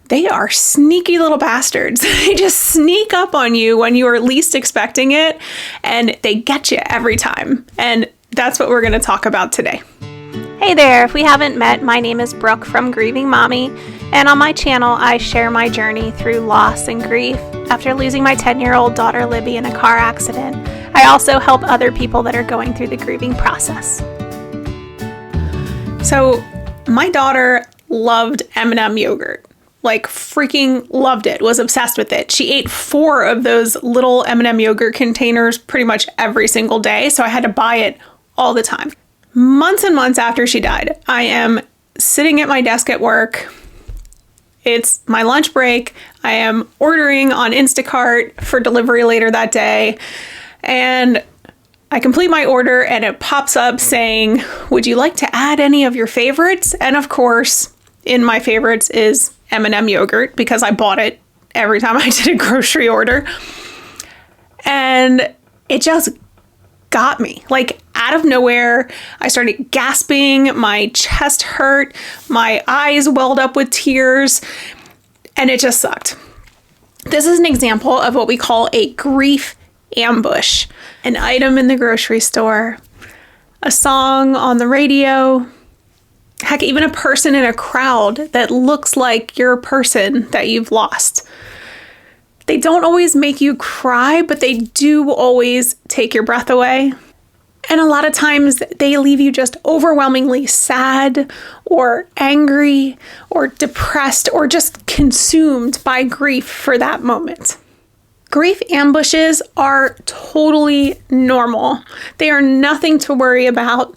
they are sneaky little bastards. They just sneak up on you when you are least expecting it, and they get you every time. And that's what we're going to talk about today. Hey there, if we haven't met, my name is Brooke from Grieving Mommy, and on my channel I share my journey through loss and grief after losing my 10-year-old daughter Libby in a car accident. I also help other people that are going through the grieving process. So my daughter loved M&M yogurt. Like freaking loved it, was obsessed with it. She ate 4 of those little M&M yogurt containers pretty much every single day, so I had to buy it all the time. Months and months after she died, I am sitting at my desk at work. It's my lunch break. I am ordering on Instacart for delivery later that day, and I complete my order and it pops up saying, "Would you like to add any of your favorites?" And of course, in my favorites is M&M yogurt because I bought it every time I did a grocery order. And it just got me. Like out of nowhere, I started gasping, my chest hurt, my eyes welled up with tears, and it just sucked. This is an example of what we call a grief ambush. An item in the grocery store, a song on the radio, heck, even a person in a crowd that looks like your person that you've lost. They don't always make you cry, but they do always take your breath away. And a lot of times they leave you just overwhelmingly sad or angry or depressed or just consumed by grief for that moment. Grief ambushes are totally normal. They are nothing to worry about.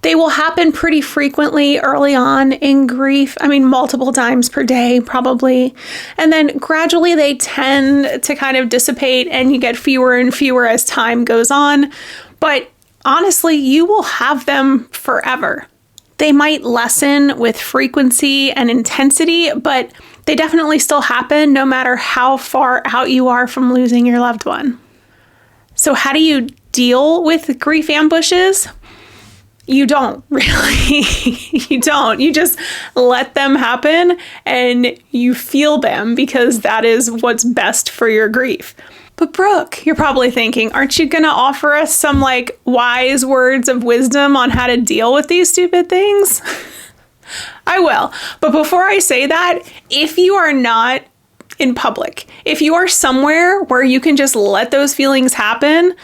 They will happen pretty frequently early on in grief. I mean, multiple times per day, probably. And then gradually they tend to kind of dissipate and you get fewer and fewer as time goes on. But honestly, you will have them forever. They might lessen with frequency and intensity, but they definitely still happen no matter how far out you are from losing your loved one. So how do you deal with grief ambushes? You don't, really. You don't. You just let them happen and you feel them because that is what's best for your grief. But Brooke, you're probably thinking, aren't you going to offer us some wise words of wisdom on how to deal with these stupid things? I will. But before I say that, if you are not in public, if you are somewhere where you can just let those feelings happen,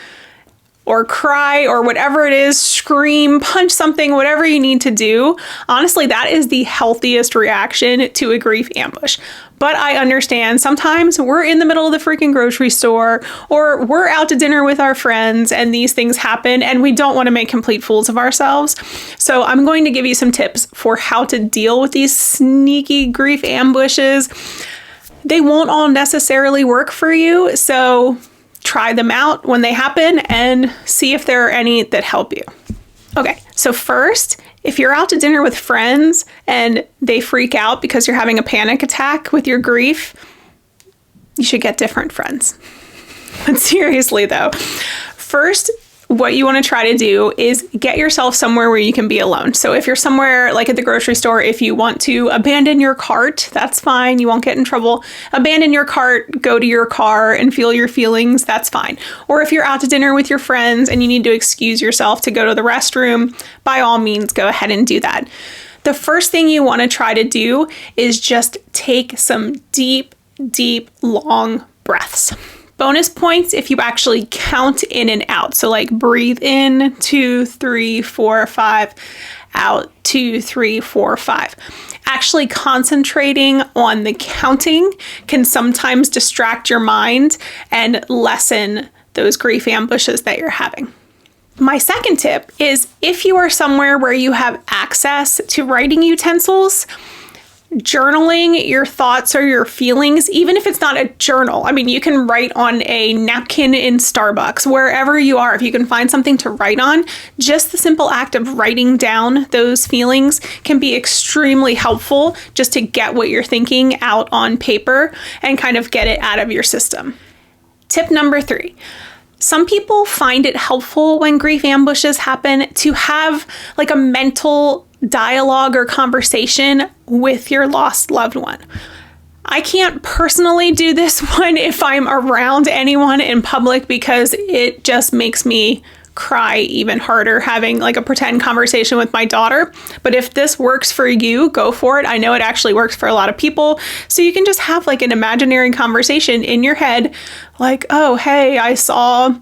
or cry, or whatever it is, scream, punch something, whatever you need to do. Honestly, that is the healthiest reaction to a grief ambush. But I understand sometimes we're in the middle of the freaking grocery store, or we're out to dinner with our friends, and these things happen, and we don't want to make complete fools of ourselves. So I'm going to give you some tips for how to deal with these sneaky grief ambushes. They won't all necessarily work for you, so try them out when they happen and see if there are any that help you. Okay, so first, if you're out to dinner with friends and they freak out because you're having a panic attack with your grief, you should get different friends. But seriously though, first, what you want to try to do is get yourself somewhere where you can be alone. So if you're somewhere like at the grocery store, if you want to abandon your cart, that's fine. You won't get in trouble. Abandon your cart, go to your car and feel your feelings. That's fine. Or if you're out to dinner with your friends and you need to excuse yourself to go to the restroom, by all means, go ahead and do that. The first thing you want to try to do is just take some deep, long breaths. Bonus points if you actually count in and out. So breathe in, 2, 3, 4, 5, out, 2, 3, 4, 5. Actually concentrating on the counting can sometimes distract your mind and lessen those grief ambushes that you're having. My second tip is if you are somewhere where you have access to writing utensils, journaling your thoughts or your feelings, even if it's not a journal. I mean, you can write on a napkin in Starbucks, wherever you are. If you can find something to write on, just the simple act of writing down those feelings can be extremely helpful just to get what you're thinking out on paper and kind of get it out of your system. Tip number 3. Some people find it helpful when grief ambushes happen to have a mental dialogue or conversation with your lost loved one. I can't personally do this one if I'm around anyone in public because it just makes me cry even harder having like a pretend conversation with my daughter. But if this works for you, go for it. I know it actually works for a lot of people. So you can just have like an imaginary conversation in your head, like, oh, hey, I saw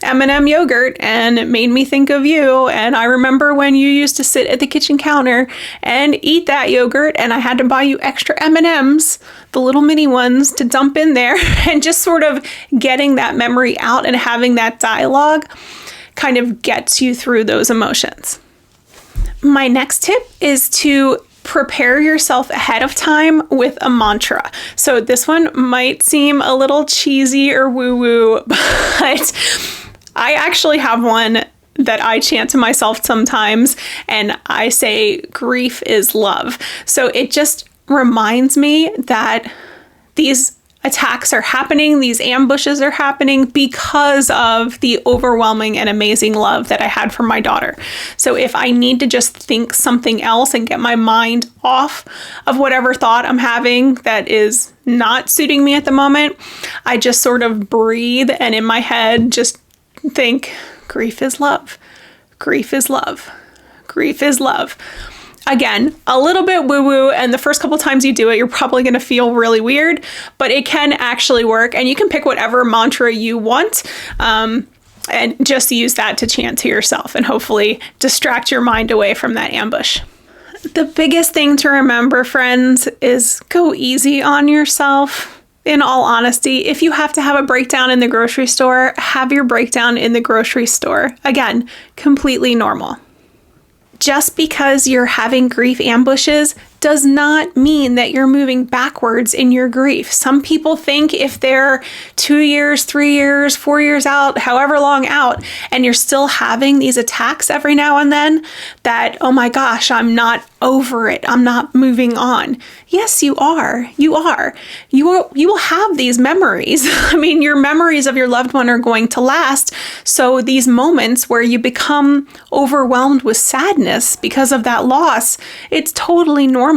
M&M yogurt and it made me think of you. And I remember when you used to sit at the kitchen counter and eat that yogurt and I had to buy you extra M&Ms, the little mini ones, to dump in there. And just sort of getting that memory out and having that dialogue kind of gets you through those emotions. My next tip is to prepare yourself ahead of time with a mantra. So this one might seem a little cheesy or woo-woo, but I actually have one that I chant to myself sometimes, and I say, grief is love. So it just reminds me that these attacks are happening, these ambushes are happening because of the overwhelming and amazing love that I had for my daughter. So if I need to just think something else and get my mind off of whatever thought I'm having that is not suiting me at the moment, I just sort of breathe and in my head just think, grief is love, grief is love, grief is love. Again, a little bit woo-woo, and the first couple times you do it, you're probably going to feel really weird, but it can actually work, and you can pick whatever mantra you want, and just use that to chant to yourself, and hopefully distract your mind away from that ambush. The biggest thing to remember, friends, is go easy on yourself. In all honesty, if you have to have a breakdown in the grocery store, have your breakdown in the grocery store. Again, completely normal. Just because you're having grief ambushes does not mean that you're moving backwards in your grief. Some people think if they're 2 years, 3 years, 4 years out, however long out, and you're still having these attacks every now and then, that, oh my gosh, I'm not over it. I'm not moving on. Yes, you are. You are. You will have these memories. I mean, your memories of your loved one are going to last. So these moments where you become overwhelmed with sadness because of that loss, it's totally normal.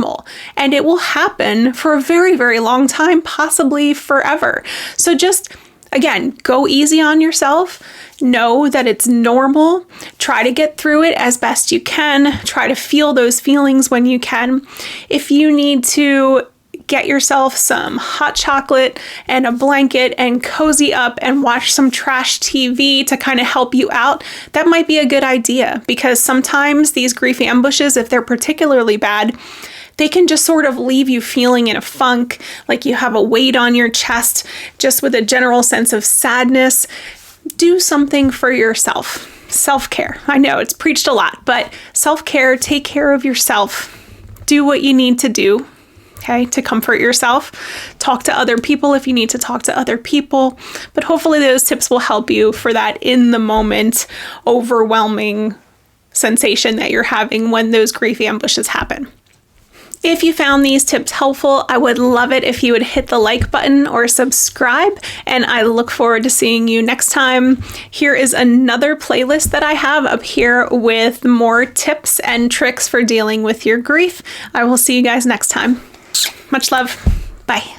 And it will happen for a very, very long time, possibly forever. So just, again, go easy on yourself. Know that it's normal. Try to get through it as best you can. Try to feel those feelings when you can. If you need to get yourself some hot chocolate and a blanket and cozy up and watch some trash TV to kind of help you out, that might be a good idea, because sometimes these grief ambushes, if they're particularly bad, they can just sort of leave you feeling in a funk, like you have a weight on your chest, just with a general sense of sadness. Do something for yourself. Self-care. I know it's preached a lot, but self-care, take care of yourself. Do what you need to do, okay, to comfort yourself. Talk to other people if you need to talk to other people. But hopefully those tips will help you for that in the moment, overwhelming sensation that you're having when those grief ambushes happen. If you found these tips helpful, I would love it if you would hit the like button or subscribe, and I look forward to seeing you next time. Here is another playlist that I have up here with more tips and tricks for dealing with your grief. I will see you guys next time. Much love. Bye.